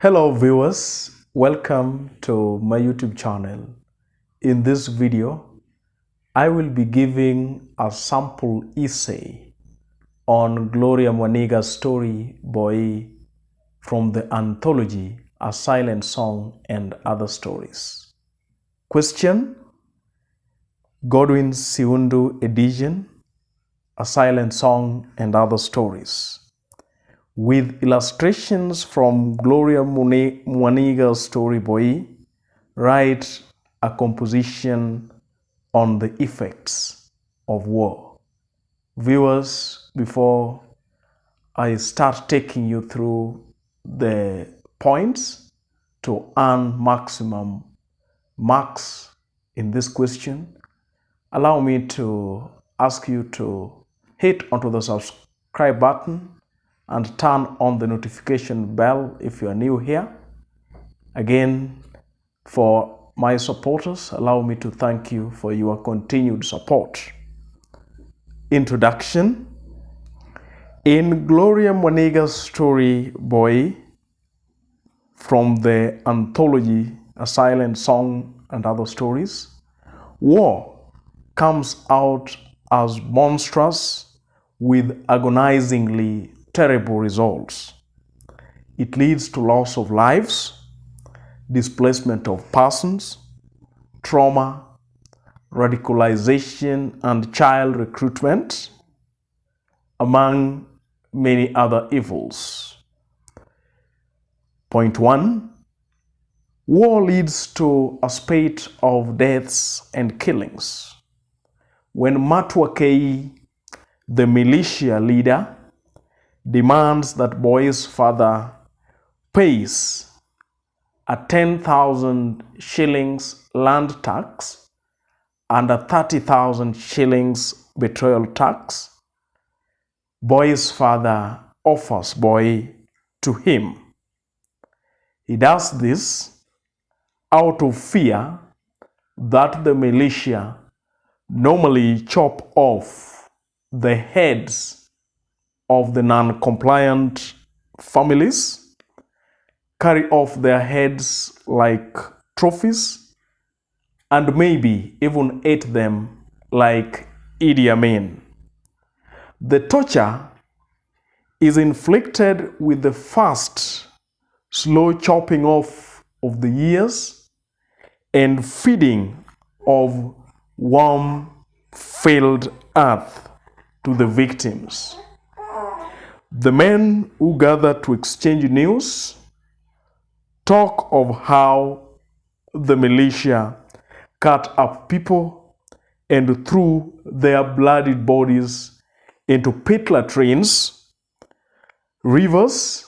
Hello viewers, welcome to my YouTube channel. In this video, I will be giving a sample essay on Gloria Mwaniga'S story Boyi from the anthology A Silent Song and Other Stories. Question: Godwin Siundu edition, A Silent Song and Other Stories, with illustrations from Gloria Mwaniga'S story Boyi. Write a composition on the effects of war. Viewers, before I start taking you through the points to earn maximum marks in this question, allow me to ask you to hit onto the subscribe button and turn on the notification bell if you are new here. Again, for my supporters, allow me to thank you for your continued support. Introduction. In Gloria Mwaniga'S story Boyi from the anthology A Silent Song and Other Stories, war comes out as monstrous with agonizingly terrible results. It leads to loss of lives, displacement of persons, trauma, radicalization, and child recruitment, among many other evils. Point 1. War leads to a spate of deaths and killings. When Matwakei, the militia leader, demands that Boyi's father pays a 10,000 shillings land tax and a 30,000 shillings betrayal tax, Boyi's father offers Boyi to him. He does this out of fear that the militia normally chop off the heads of the non-compliant families, carry off their heads like trophies, and maybe even eat them like Idi Amin. The torture is inflicted with the first slow chopping off of the ears and feeding of worm-filled earth to the victims. The men who gather to exchange news talk of how the militia cut up people and threw their bloodied bodies into pit latrines, rivers,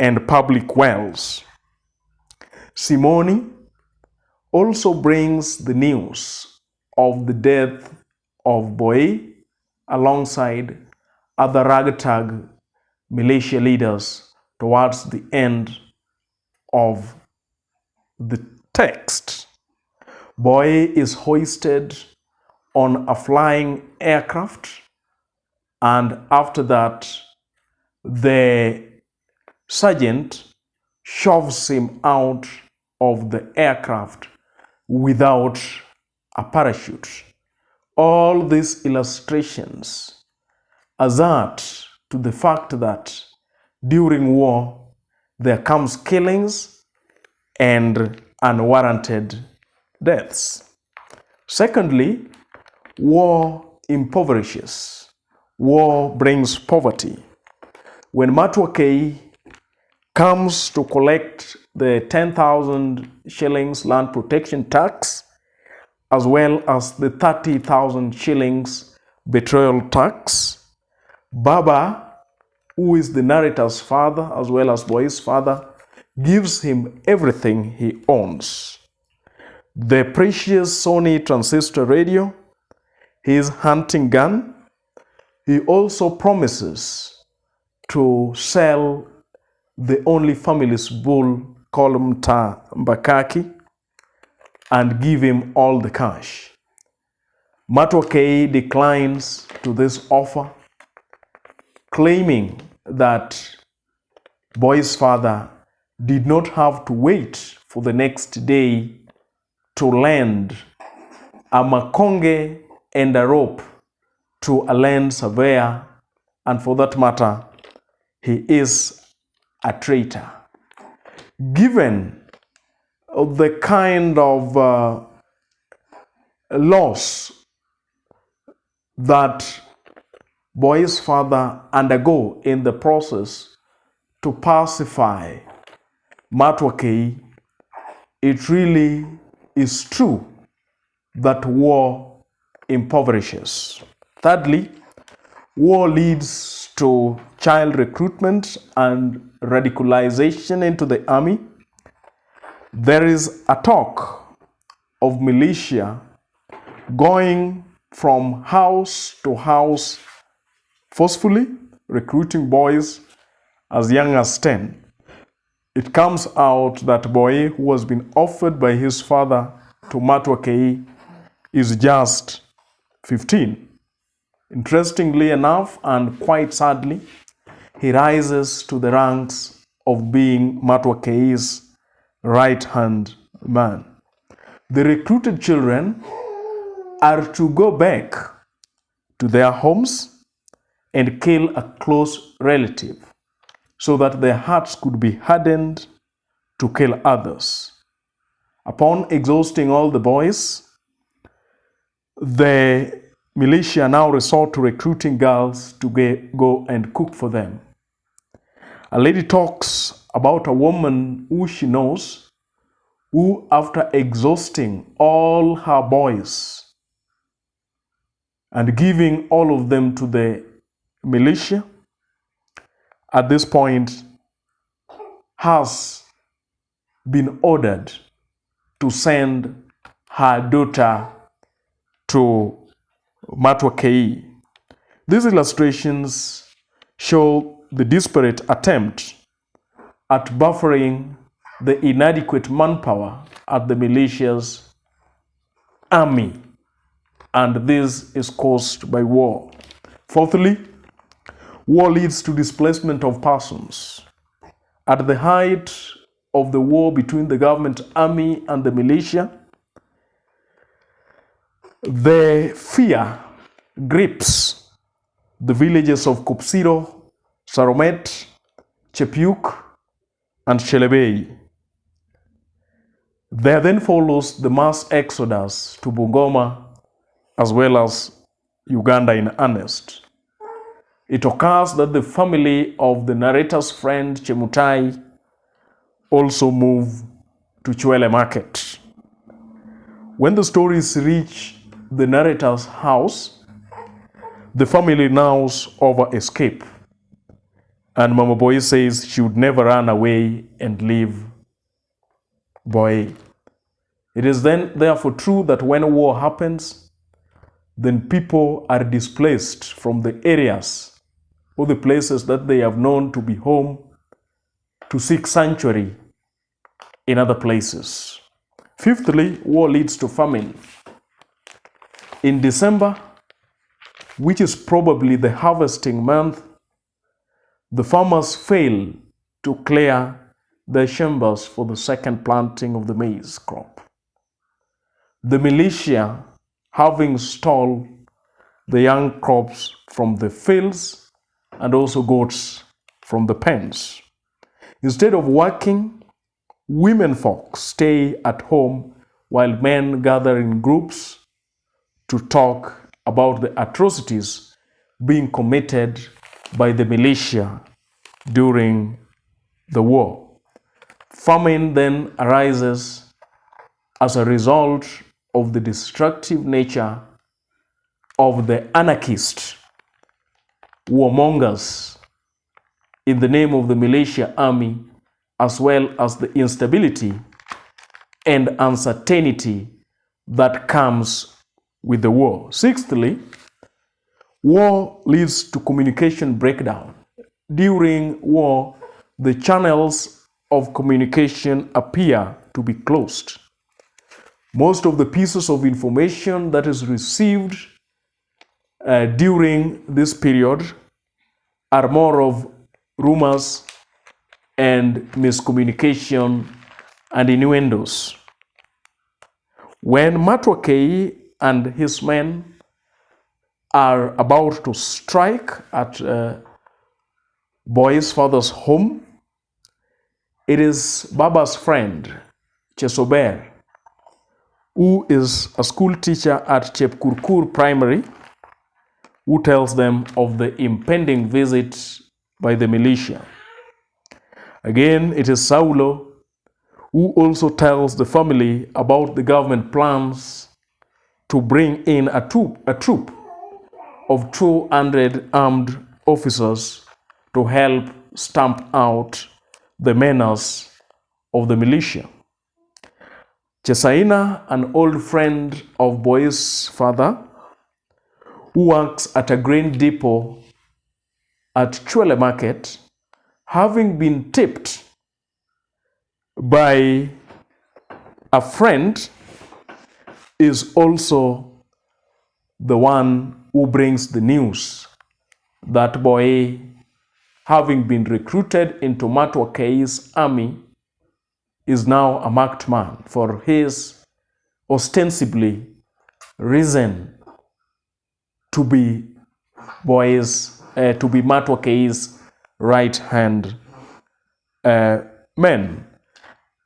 and public wells. Simoni also brings the news of the death of Boyi alongside other ragtag militia leaders towards the end of the text. Boyi is hoisted on a flying aircraft, and after that, the sergeant shoves him out of the aircraft without a parachute. All these illustrations assert to the fact that during war there comes killings and unwarranted deaths. Secondly, war impoverishes. War brings poverty. When Matwakei comes to collect the 10,000 shillings land protection tax, as well as the 30,000 shillings betrayal tax, Baba, who is the narrator's father as well as Boyi's father, gives him everything he owns. The precious Sony transistor radio, his hunting gun. He also promises to sell the only family's bull called Mta Mbakaki and give him all the cash. Matwakei declines to this offer, claiming that Boyi's father did not have to wait for the next day to lend a makonge and a rope to a land surveyor, and for that matter, he is a traitor. Given the kind of loss that Boyi's father undergo in the process to pacify Matwakei, it really is true that war impoverishes. Thirdly, war leads to child recruitment and radicalization into the army. There is a talk of militia going from house to house forcefully recruiting boys as young as 10. It comes out that Boyi, who has been offered by his father to Matwakei, is just 15. Interestingly enough, and quite sadly, he rises to the ranks of being Matwakei's right-hand man. The recruited children are to go back to their homes and kill a close relative so that their hearts could be hardened to kill others. Upon exhausting all the boys, the militia now resort to recruiting girls to go and cook for them. A lady talks about a woman who she knows who, after exhausting all her boys and giving all of them to the militia, at this point has been ordered to send her daughter to Matwakei. These illustrations show the desperate attempt at buffering the inadequate manpower at the militia's army, and this is caused by war. Fourthly, war leads to displacement of persons. At the height of the war between the government army and the militia, the fear grips the villages of Kupsiro, Saromet, Chepiuk, and Shelebei. There then follows the mass exodus to Bungoma as well as Uganda in earnest. It occurs that the family of the narrator's friend Chemutai also move to Chwele Market. When the stories reach the narrator's house, the family nows over escape, and Mama Boyi says she would never run away and leave Boyi. It is then therefore true that when war happens, then people are displaced from the areas or the places that they have known to be home to seek sanctuary in other places. Fifthly, war leads to famine. In December, which is probably the harvesting month, the farmers fail to clear their chambers for the second planting of the maize crop. The militia, having stole the young crops from the fields and also goats from the pens. Instead of working, women folk stay at home while men gather in groups to talk about the atrocities being committed by the militia during the war. Famine then arises as a result of the destructive nature of the anarchist warmongers in the name of the militia army, as well as the instability and uncertainty that comes with the war. Sixthly, war leads to communication breakdown. During war, the channels of communication appear to be closed. Most of the pieces of information that is received during this period are more of rumors and miscommunication and innuendos. When Matwakei and his men are about to strike at Boyi's father's home, it is Baba's friend, Chesober, who is a school teacher at Chepkurkur Primary, who tells them of the impending visit by the militia. Again, it is Saulo who also tells the family about the government plans to bring in a troop of 200 armed officers to help stamp out the menace of the militia. Chesaina, an old friend of Boyi's father, who works at a grain depot at Chwele Market, having been tipped by a friend, is also the one who brings the news that Boyi, having been recruited into Matwakei's army, is now a marked man for his ostensibly reason to be Matwakei's right hand men.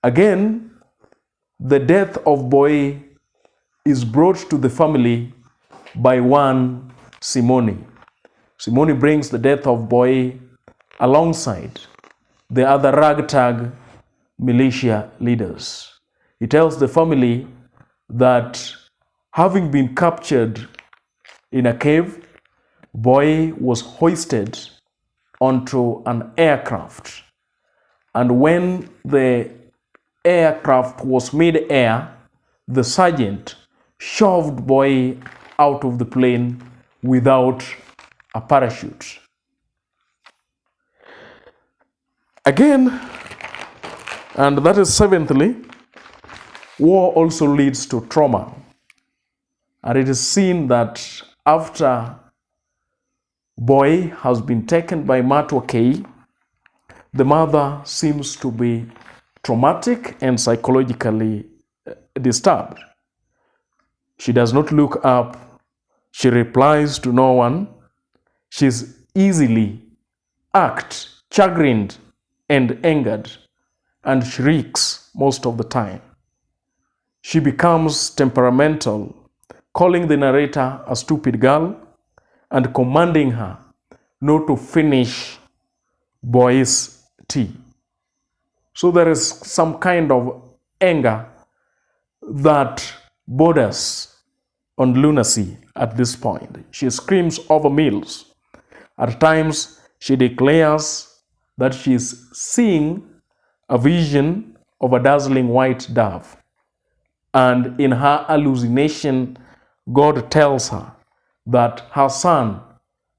Again, the death of Boyi is brought to the family by one Simoni. Simoni brings the death of Boyi alongside the other ragtag militia leaders. He tells the family that having been captured in a cave, Boyi was hoisted onto an aircraft. And when the aircraft was mid-air, the sergeant shoved Boyi out of the plane without a parachute. Again, and that is seventhly, war also leads to trauma. And it is seen that after Boyi has been taken by Matwakei, the mother seems to be traumatic and psychologically disturbed. She does not look up. She replies to no one. She's easily irked, chagrined, and angered, and shrieks most of the time. She becomes temperamental, calling the narrator a stupid girl and commanding her not to finish Boyi's tea. So there is some kind of anger that borders on lunacy at this point. She screams over meals. At times, she declares that she is seeing a vision of a dazzling white dove. And in her hallucination, God tells her that her son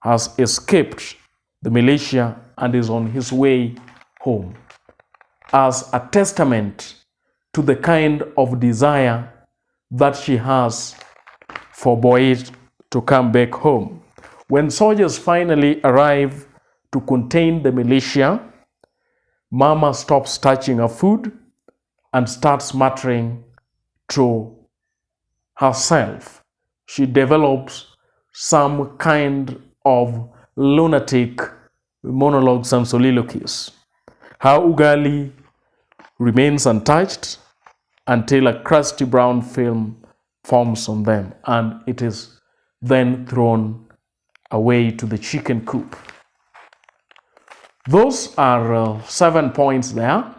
has escaped the militia and is on his way home, as a testament to the kind of desire that she has for Boyi to come back home. When soldiers finally arrive to contain the militia, Mama stops touching her food and starts muttering to herself. She develops some kind of lunatic monologues and soliloquies. Her ugali remains untouched until a crusty brown film forms on them, and it is then thrown away to the chicken coop. Those are 7 points there.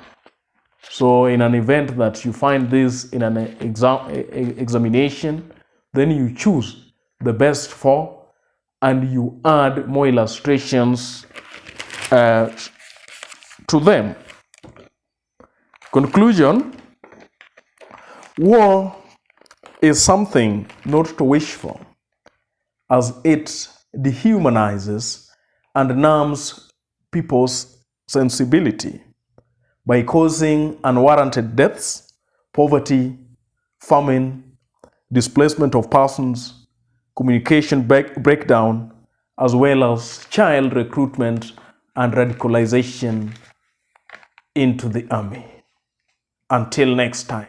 So in an event that you find this in an examination, then you choose the best 4 and you add more illustrations to them. Conclusion: war is something not to wish for, as it dehumanizes and numbs people's sensibility by causing unwarranted deaths, poverty, famine, displacement of persons, communication breakdown, as well as child recruitment and radicalization into the army. Until next time.